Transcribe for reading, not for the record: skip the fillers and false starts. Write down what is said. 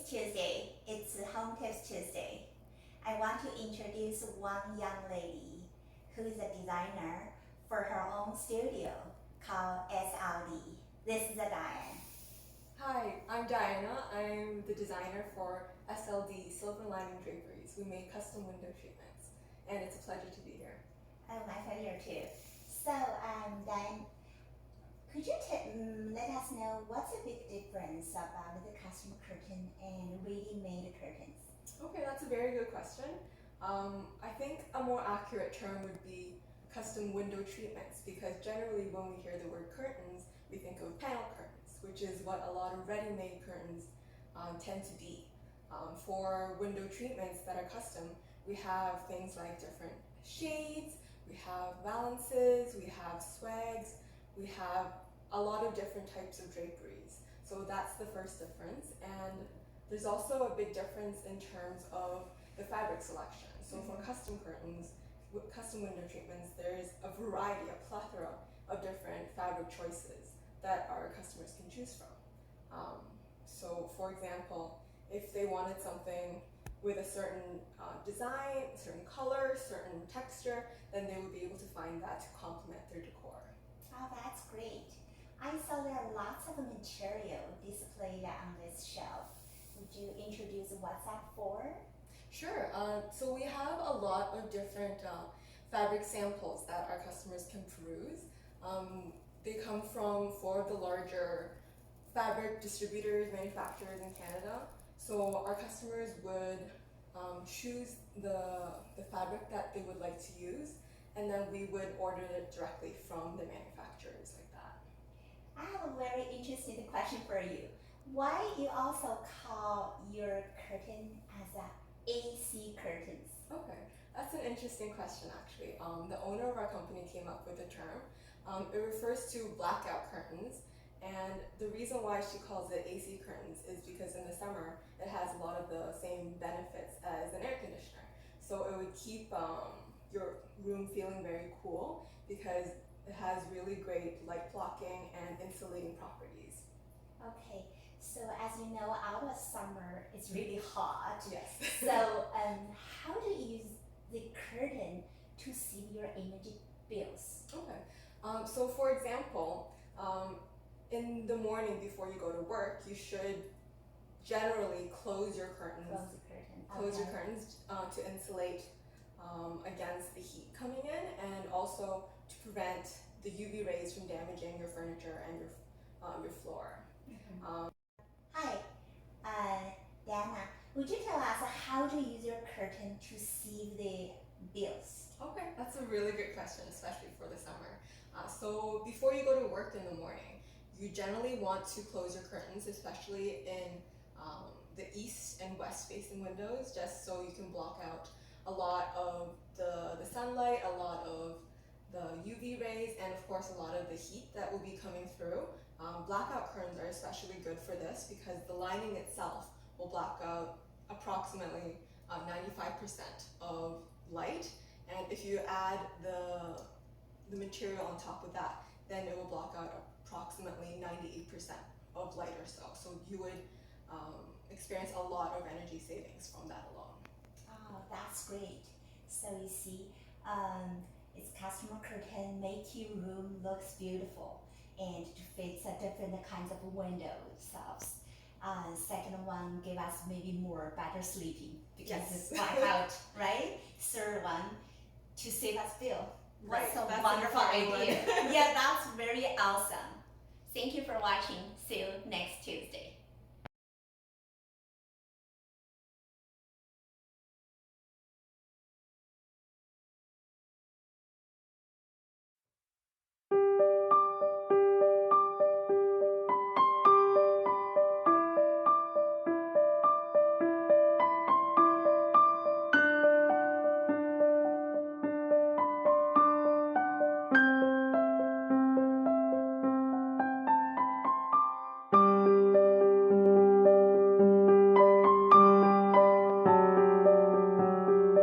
Tuesday. It's Home Tips Tuesday. I want to introduce one young lady who is a designer for her own studio called SLD. This is Diane. Hi, I'm Diana. I'm the designer for SLD, Silver Lining Draperies. We make custom window treatments, and it's a pleasure to be here. Oh, my pleasure too. So, Diane, could you let us know what's the big difference about the custom curtain and ready-made curtains? Okay, that's a very good question. I think a more accurate term would be custom window treatments, because generally when we hear the word curtains, we think of panel curtains, which is what a lot of ready-made curtains tend to be. For window treatments that are custom, we have things like different shades, we have valances, we have swags, we have a lot of different types of draperies. So that's the first difference. And there's also a big difference in terms of the fabric selection. So for custom curtains, custom window treatments, there's a variety, a plethora of different fabric choices that our customers can choose from. So for example, if they wanted something with a certain design, certain color, certain texture, then they would be able to find that to complement their decor. Oh, that's great. I saw there are lots of material displayed on this shelf. Would you introduce what's that for? Sure. So we have a lot of different fabric samples that our customers can peruse. They come from 4 of the larger fabric distributors, manufacturers in Canada. So our customers would choose the fabric that they would like to use, and then we would order it directly from the manufacturers like that. I have a very interesting question for you. Why you also call your curtain as a AC curtains? Okay, that's an interesting question actually. The owner of our company came up with the term. It refers to blackout curtains, and the reason why she calls it AC curtains is because in the summer it has a lot of the same benefits as an air conditioner. So it would keep your room feeling very cool because it has really great light blocking and insulating properties. Okay, so as you know, out of summer it's really hot. Yes. So how do you use the curtain to save your energy bills? Okay. So for example, in the morning before you go to work, you should generally close your curtains. Close your curtain. Close your curtains to insulate against the heat coming in, and also to prevent the UV rays from damaging your furniture and your floor. Hi, Diana, would you tell us how to use your curtain to save the bills? Okay, that's a really good question, especially for the summer. So before you go to work in the morning, you generally want to close your curtains, especially in the east and west facing windows, just so you can block out a lot of the sunlight, a lot of the UV rays, and of course a lot of the heat that will be coming through. Blackout curtains are especially good for this because the lining itself will block out approximately 95% of light, and if you add the material on top of that, then it will block out approximately 98% of light or so. So you would experience a lot of energy savings from that alone. Oh, that's great. So you see, it's customer curtain make your room looks beautiful and to fix different kinds of windows. Second one, give us maybe more better sleeping because it's blackout, right? Third one, to save us bill. Right, That's a that's wonderful an important idea. one. Yeah, that's very awesome. Thank you for watching.